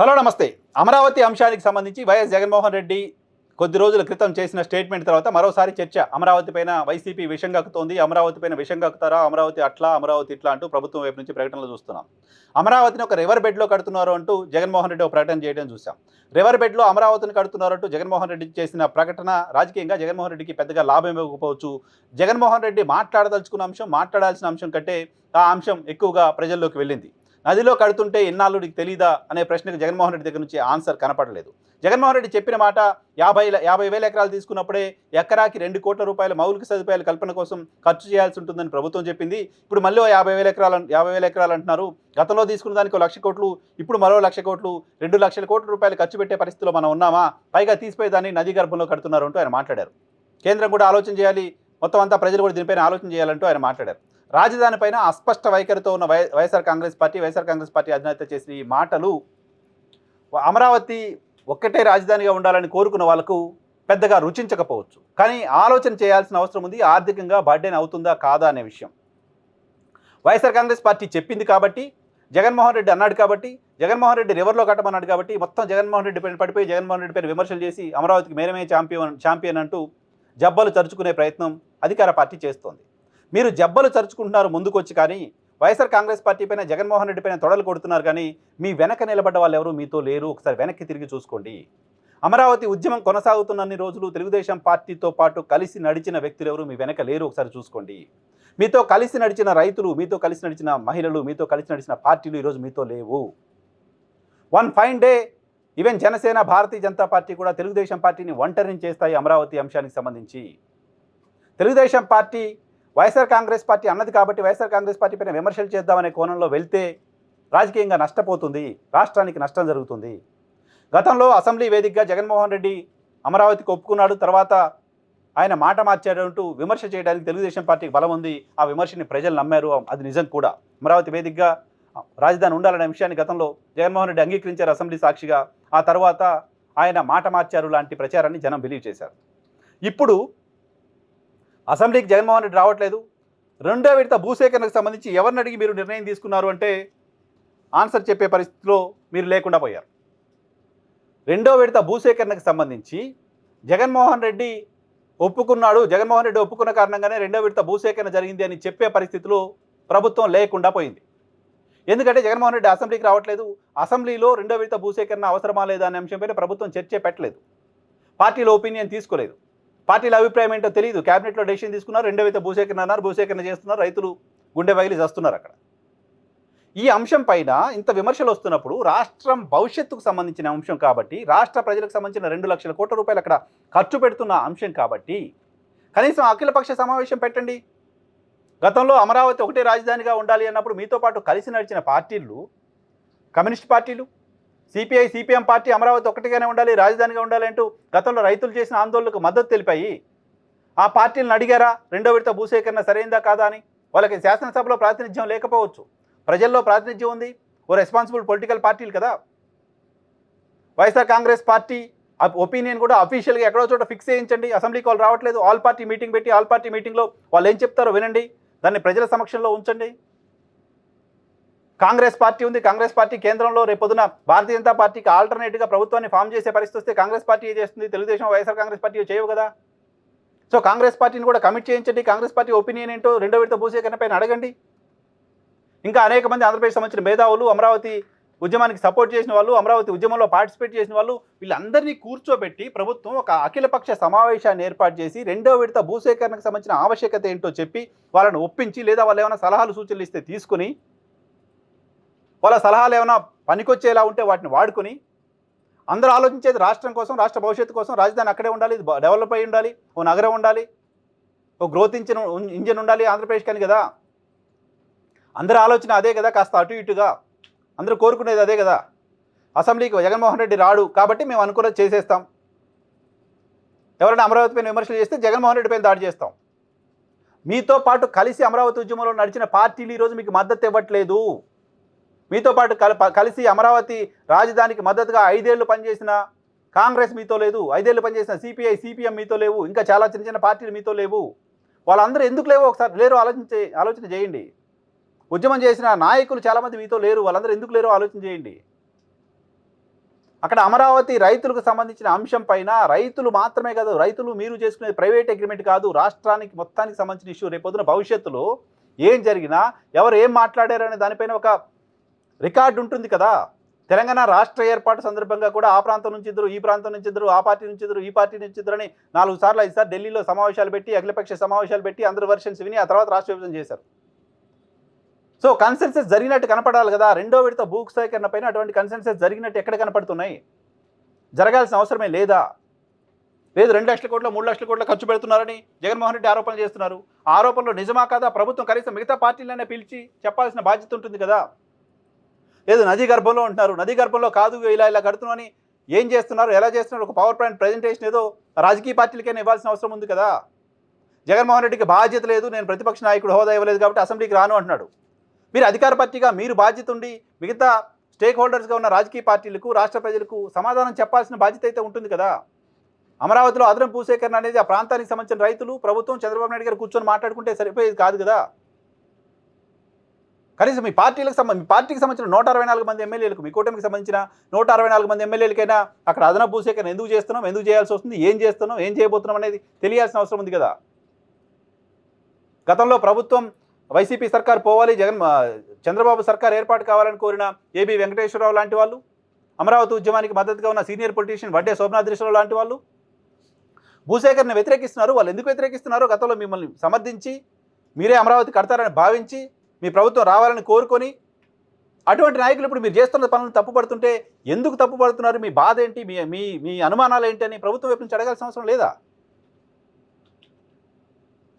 Hello నమస్తే. అమరావతి అంశానికి సంబంధించి వైఎస్ జగన్మోహన్ రెడ్డి కొద్ది రోజుల క్రితం చేసిన స్టేట్మెంట్ తర్వాత మరోసారి చర్చ. అమరావతి పైన వైసీపీ విషం కక్కుతోంది. అమరావతి పైన విషం కక్కుతారా? అమరావతి అట్లా, అమరావతి ఇట్లా అంటూ ప్రభుత్వం వైపు నుంచి ప్రకటనలు చూస్తున్నాం. అమరావతిని ఒక రివర్ బెడ్లో కడుతున్నారు అంటూ జగన్మోహన్ రెడ్డి ఒక ప్రకటన చేయడం చూసాం. రివర్ బెడ్లో అమరావతిని కడుతున్నారు అంటూ జగన్మోహన్ రెడ్డి చేసిన ప్రకటన రాజకీయంగా జగన్మోహన్ రెడ్డికి పెద్దగా లాభం ఇవ్వకపోవచ్చు. జగన్మోహన్ రెడ్డి మాట్లాడదలుచుకున్న అంశం, మాట్లాడాల్సిన అంశం కంటే ఆ అంశం ఎక్కువగా ప్రజల్లోకి వెళ్ళింది. నదిలో కడుతుంటే ఇన్నాళ్ళు నీకు తెలీదా అనే ప్రశ్నకు జగన్మోహన్ రెడ్డి దగ్గర నుంచి ఆన్సర్ కనపడలేదు. జగన్మోహన్ రెడ్డి చెప్పిన మాట 50,000 ఎకరాలు తీసుకున్నప్పుడే ఎకరాకి 2 కోట్ల రూపాయల మౌలిక సదుపాయాల కల్పన కోసం ఖర్చు చేయాల్సి ఉంటుందని ప్రభుత్వం చెప్పింది. ఇప్పుడు మళ్ళీ 50,000 ఎకరాలు అంటున్నారు. గతంలో తీసుకున్న దానికి 1,00,000 కోట్లు, ఇప్పుడు మరో 1,00,000 కోట్లు, 2,00,000 కోట్ల రూపాయలు ఖర్చు పెట్టే పరిస్థితిలో మనం ఉన్నామా? పైగా తీసిపోయేదాన్ని నదీ గర్భంలో కడుతున్నారు అంటూ ఆయన మాట్లాడారు. కేంద్రం కూడా ఆలోచన చేయాలి, మొత్తం అంతా ప్రజలు కూడా దీనిపైన ఆలోచన చేయాలంటూ ఆయన మాట్లాడారు. రాజధాని పైన అస్పష్ట వైఖరితో ఉన్న వైఎస్ఆర్ కాంగ్రెస్ పార్టీ అధినేత చేసిన ఈ మాటలు అమరావతి ఒక్కటే రాజధానిగా ఉండాలని కోరుకున్న వాళ్ళకు పెద్దగా రుచించకపోవచ్చు. కానీ ఆలోచన చేయాల్సిన అవసరం ఉంది. ఆర్థికంగా బర్డెన్ అవుతుందా కాదా అనే విషయం. వైఎస్ఆర్ కాంగ్రెస్ పార్టీ చెప్పింది కాబట్టి, జగన్మోహన్ రెడ్డి అన్నాడు కాబట్టి, జగన్మోహన్ రెడ్డి రివర్లో కట్టమన్నాడు కాబట్టి మొత్తం జగన్మోహన్ రెడ్డి పైన పడిపోయి జగన్మోహన్ రెడ్డి పైన విమర్శలు చేసి అమరావతికి మేరమే ఛాంపియన్ అంటూ జబ్బలు చరుచుకునే ప్రయత్నం అధికార పార్టీ చేస్తోంది. మీరు జబ్బలు చరుచుకుంటున్నారు ముందుకొచ్చి, కానీ వైఎస్ఆర్ కాంగ్రెస్ పార్టీ పైన జగన్మోహన్ రెడ్డి పైన తొడలు కొడుతున్నారు, కానీ మీ వెనక నిలబడ్డ వాళ్ళు ఎవరు మీతో లేరు. ఒకసారి వెనక్కి తిరిగి చూసుకోండి. అమరావతి ఉద్యమం కొనసాగుతున్నన్ని రోజులు తెలుగుదేశం పార్టీతో పాటు కలిసి నడిచిన వ్యక్తులు ఎవరు మీ వెనక లేరు. ఒకసారి చూసుకోండి. మీతో కలిసి నడిచిన రైతులు, మీతో కలిసి నడిచిన మహిళలు, మీతో కలిసి నడిచిన పార్టీలు ఈరోజు మీతో లేవు. One fine day even Janasena, Bharatiya Janata party కూడా తెలుగుదేశం పార్టీని ఒంటరిని చేస్తాయి. అమరావతి అంశానికి సంబంధించి Telugudesam party YSR Congress party అన్నది కాబట్టి వైఎస్ఆర్ కాంగ్రెస్ పార్టీ పైన విమర్శలు చేద్దామనే కోణంలో వెళ్తే రాజకీయంగా నష్టపోతుంది, రాష్ట్రానికి నష్టం జరుగుతుంది. గతంలో అసెంబ్లీ వేదికగా జగన్మోహన్ రెడ్డి అమరావతికి ఒప్పుకున్నాడు, తర్వాత ఆయన మాట మార్చాడంటూ విమర్శ చేయడానికి తెలుగుదేశం పార్టీకి బలం ఉంది. ఆ విమర్శని ప్రజలు నమ్మారు, అది నిజం కూడా. అమరావతి వేదికగా రాజధాని ఉండాలనే విషయాన్ని గతంలో జగన్మోహన్ రెడ్డి అంగీకరించారు అసెంబ్లీ సాక్షిగా. ఆ తర్వాత ఆయన మాట మార్చారు లాంటి ప్రచారాన్ని జనం బిలీవ్ చేశారు. ఇప్పుడు అసెంబ్లీకి జగన్మోహన్ రెడ్డి రావట్లేదు. రెండో విడత భూసేకరణకు సంబంధించి ఎవరిని అడిగి మీరు నిర్ణయం తీసుకున్నారు అంటే ఆన్సర్ చెప్పే పరిస్థితిలో మీరు లేకుండా పోయారు. రెండో విడత భూసేకరణకు సంబంధించి జగన్మోహన్ రెడ్డి ఒప్పుకున్న కారణంగానే రెండో విడత భూసేకరణ జరిగింది అని చెప్పే పరిస్థితిలో ప్రభుత్వం లేకుండా పోయింది. ఎందుకంటే జగన్మోహన్ రెడ్డి అసెంబ్లీకి రావట్లేదు. అసెంబ్లీలో రెండో విడత భూసేకరణ అవసరమా లేదా అనే అంశంపైన ప్రభుత్వం చర్చే పెట్టలేదు. పార్టీలో ఒపీనియన్ తీసుకోలేదు. పార్టీల అభిప్రాయం ఏంటో తెలియదు. క్యాబినెట్లో డెసిషన్ తీసుకున్నారు, రెండో విడత భూసేకరణ అన్నారు, భూసేకరణ చేస్తున్నారు, రైతులు గుండె పగిలి చేస్తున్నారు అక్కడ. ఈ అంశం పైన ఇంత విమర్శలు వస్తున్నప్పుడు రాష్ట్రం భవిష్యత్తుకు సంబంధించిన అంశం కాబట్టి, రాష్ట్ర ప్రజలకు సంబంధించిన 2,00,000 కోట్ల రూపాయలు అక్కడ ఖర్చు పెడుతున్న అంశం కాబట్టి కనీసం అఖిలపక్ష సమావేశం పెట్టండి. గతంలో అమరావతి ఒకటే రాజధానిగా ఉండాలి అన్నప్పుడు మీతో పాటు కలిసి నడిచిన పార్టీలు, కమ్యూనిస్ట్ పార్టీలు, సిపిఐ, సిపిఎం పార్టీ అమరావతి ఒకటిగానే ఉండాలి, రాజధానిగా ఉండాలి అంటూ గతంలో రైతులు చేసిన ఆందోళనకు మద్దతు తెలిపాయి. ఆ పార్టీలను అడిగారా రెండో విడత భూసేకరణ సరైందా కాదా అని? వాళ్ళకి శాసనసభలో ప్రాతినిధ్యం లేకపోవచ్చు, ప్రజల్లో ప్రాతినిధ్యం ఉంది. ఓ రెస్పాన్సిబుల్ పొలిటికల్ పార్టీలు కదా. వైఎస్ఆర్ కాంగ్రెస్ పార్టీ ఒపీనియన్ కూడా అఫీషియల్గా ఎక్కడో చోట ఫిక్స్ చేయించండి. అసెంబ్లీకి వాళ్ళు రావట్లేదు, ఆల్ పార్టీ మీటింగ్ పెట్టి ఆల్ పార్టీ మీటింగ్లో వాళ్ళు ఏం చెప్తారో వినండి, దాన్ని ప్రజల సమక్షంలో ఉంచండి. కాంగ్రెస్ పార్టీ ఉంది, కాంగ్రెస్ పార్టీ కేంద్రంలో రేపొద్దున భారతీయ జనతా పార్టీకి ఆల్టర్నేట్గా ప్రభుత్వాన్ని ఫామ్ చేసే పరిస్థితి వస్తే కాంగ్రెస్ పార్టీ చేస్తుంది, తెలుగుదేశం వైఎస్ఆర్ కాంగ్రెస్ పార్టీ చేయవు కదా. సో కాంగ్రెస్ పార్టీని కూడా కమిట్ చేయించండి. కాంగ్రెస్ పార్టీ ఒపీనియన్ ఏంటో రెండో విడత భూసేకరణ పైన అడగండి. ఇంకా అనేక మంది ఆంధ్రప్రదేశ్ సంబంధించిన మేధావులు, అమరావతి ఉద్యమానికి సపోర్ట్ చేసిన వాళ్ళు, అమరావతి ఉద్యమంలో పార్టిసిపేట్ చేసిన వాళ్ళు, వీళ్ళందరినీ కూర్చోబెట్టి ప్రభుత్వం ఒక అఖిలపక్ష సమావేశాన్ని ఏర్పాటు చేసి రెండో విడత భూసేకరణకు సంబంధించిన ఆవశ్యకత ఏంటో చెప్పి వాళ్ళని ఒప్పించి, లేదా వాళ్ళు ఏమైనా సలహాలు సూచనలు ఇస్తే తీసుకుని, వాళ్ళ సలహాలు ఏమైనా పనికొచ్చేలా ఉంటే వాటిని వాడుకొని, అందరూ ఆలోచించేది రాష్ట్రం కోసం, రాష్ట్ర భవిష్యత్తు కోసం. రాజధాని అక్కడే ఉండాలి, డెవలప్ అయి ఉండాలి, ఓ నగరం ఉండాలి, ఓ గ్రోత్ ఇంజిన్ ఉండాలి ఆంధ్రప్రదేశ్ కానీ కదా. అందరూ ఆలోచన అదే కదా, కాస్త అటు ఇటుగా అందరూ కోరుకునేది అదే కదా. అసెంబ్లీకి జగన్మోహన్ రెడ్డి రాడు కాబట్టి మేము అనుకున్నది చేసేస్తాం. ఎవరైనా అమరావతి పైన విమర్శలు చేస్తే జగన్మోహన్ రెడ్డి పైన దాడి చేస్తాం. మీతో పాటు కలిసి అమరావతి ఉద్యమంలో నడిచిన పార్టీలు ఈరోజు మీకు మద్దతు ఇవ్వట్లేదు. మీతో పాటు కలిసి అమరావతి రాజధానికి మద్దతుగా 5 ఏళ్ళు పనిచేసిన కాంగ్రెస్ మీతో లేదు, 5 ఏళ్ళు పనిచేసిన సిపిఐ, సిపిఎం మీతో లేవు, ఇంకా చాలా చిన్న చిన్న పార్టీలు మీతో లేవు. వాళ్ళందరూ ఎందుకు లేవో ఒకసారి లేరు ఆలోచన చేయండి. ఉద్యమం చేసిన నాయకులు చాలామంది మీతో లేరు, వాళ్ళందరూ ఎందుకు లేరో ఆలోచన చేయండి. అక్కడ అమరావతి రైతులకు సంబంధించిన అంశం పైన రైతులు మాత్రమే కాదు, రైతులు మీరు చేసుకునేది ప్రైవేట్ అగ్రిమెంట్ కాదు, రాష్ట్రానికి మొత్తానికి సంబంధించిన ఇష్యూ. రేపొద్దున భవిష్యత్తులో ఏం జరిగినా ఎవరు ఏం మాట్లాడారు అనే దానిపైన ఒక రికార్డు ఉంటుంది కదా. తెలంగాణ రాష్ట్ర ఏర్పాటు సందర్భంగా కూడా ఆ ప్రాంతం నుంచి ఇద్దరు, ఈ ప్రాంతం నుంచి ఇద్దరు, ఆ పార్టీ నుంచి ఇద్దరు, ఈ పార్టీ నుంచి ఇద్దరు అని 4 సార్లు 5 సార్లు ఢిల్లీలో సమావేశాలు పెట్టి, అఖిలపక్ష సమావేశాలు పెట్టి అందరు వర్షన్స్ విని ఆ తర్వాత రాష్ట్ర విభజన చేశారు. సో కన్సెన్సస్ జరిగినట్టు కనపడాలి కదా. రెండో విడత భూ సేకరణ పైన అటువంటి కన్సెన్సస్ జరిగినట్టు ఎక్కడ కనపడుతున్నాయి? జరగాల్సిన అవసరమే లేదా? లేదు 2 లక్షల కోట్లు 3 లక్షల కోట్లు ఖర్చు పెడుతున్నారని జగన్మోహన్ రెడ్డి ఆరోపణలు చేస్తున్నారు. ఆ ఆరోపణలు నిజమా కాదా ప్రభుత్వం కనీసం మిగతా పార్టీలనే పిలిచి చెప్పాల్సిన బాధ్యత ఉంటుంది కదా. లేదు నదీ గర్భంలో ఉంటున్నారు, నదీ గర్భంలో కాదు ఇలా కడుతున్నామని ఏం చేస్తున్నారు, ఎలా చేస్తున్నారు, ఒక పవర్ పాయింట్ ప్రజెంటేషన్ ఏదో రాజకీయ పార్టీలకైనా ఇవ్వాల్సిన అవసరం ఉంది కదా. జగన్మోహన్ రెడ్డికి బాధ్యత లేదు, నేను ప్రతిపక్ష నాయకుడు హోదా ఇవ్వలేదు కాబట్టి అసెంబ్లీకి రాను అంటున్నాడు. మీరు అధికార పార్టీగా మీరు బాధ్యత ఉండి మిగతా స్టేక్ హోల్డర్స్గా ఉన్న రాజకీయ పార్టీలకు, రాష్ట్ర ప్రజలకు సమాధానం చెప్పాల్సిన బాధ్యత అయితే ఉంటుంది కదా. అమరావతిలో అదనపు భూసేకరణ అనేది ఆ ప్రాంతానికి సంబంధించిన రైతులు, ప్రభుత్వం, చంద్రబాబు నాయుడు గారు కూర్చొని మాట్లాడుకుంటే సరిపోయేది కాదు కదా. కనీసం మీ పార్టీకి సంబంధించిన 164 మంది ఎమ్మెల్యేలకు, మీ కూటమికి సంబంధించిన 164 మంది ఎమ్మెల్యేలకైనా అక్కడ అదనపు భూసేకరణ ఎందుకు చేస్తున్నాం, ఎందుకు చేయాల్సి వస్తుంది, ఏం చేస్తున్నాం, ఏం చేయబోతున్నాం అనేది తెలియాల్సిన అవసరం ఉంది కదా. గతంలో ప్రభుత్వం వైసీపీ సర్కార్ పోవాలి, చంద్రబాబు సర్కార్ ఏర్పాటు కావాలని కోరిన ఏబి వెంకటేశ్వరరావు లాంటి వాళ్ళు, అమరావతి ఉద్యమానికి మద్దతుగా ఉన్న సీనియర్ పొలిటీషియన్ వడ్డే శోభనాద్రీశ్వరరావు లాంటి వాళ్ళు భూసేకరణ వ్యతిరేకిస్తున్నారు. వాళ్ళు ఎందుకు వ్యతిరేకిస్తున్నారో గతంలో మిమ్మల్ని సమర్థించి, మీరే అమరావతి కడతారని భావించి మీ ప్రభుత్వం రావాలని కోరుకొని అటువంటి నాయకులు ఇప్పుడు మీరు చేస్తున్న పనులను తప్పుపడుతుంటే ఎందుకు తప్పుపడుతున్నారు, మీ బాధ ఏంటి, మీ మీ అనుమానాలు ఏంటి అని ప్రభుత్వం వైపు నుంచి అడగాల్సిన అవసరం లేదా?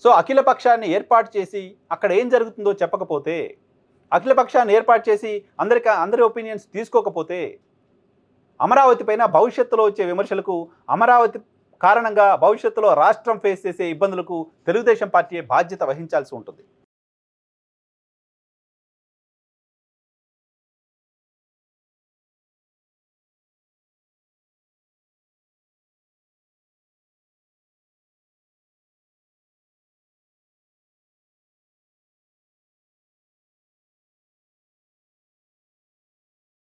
సో అఖిల పక్షాన్ని ఏర్పాటు చేసి అక్కడ ఏం జరుగుతుందో చెప్పకపోతే, అఖిల పక్షాన్ని ఏర్పాటు చేసి అందరి ఒపీనియన్స్ తీసుకోకపోతే అమరావతి పైన భవిష్యత్తులో వచ్చే విమర్శలకు, అమరావతి కారణంగా భవిష్యత్తులో రాష్ట్రం ఫేస్ చేసే ఇబ్బందులకు తెలుగుదేశం పార్టీ బాధ్యత వహించాల్సి ఉంటుంది.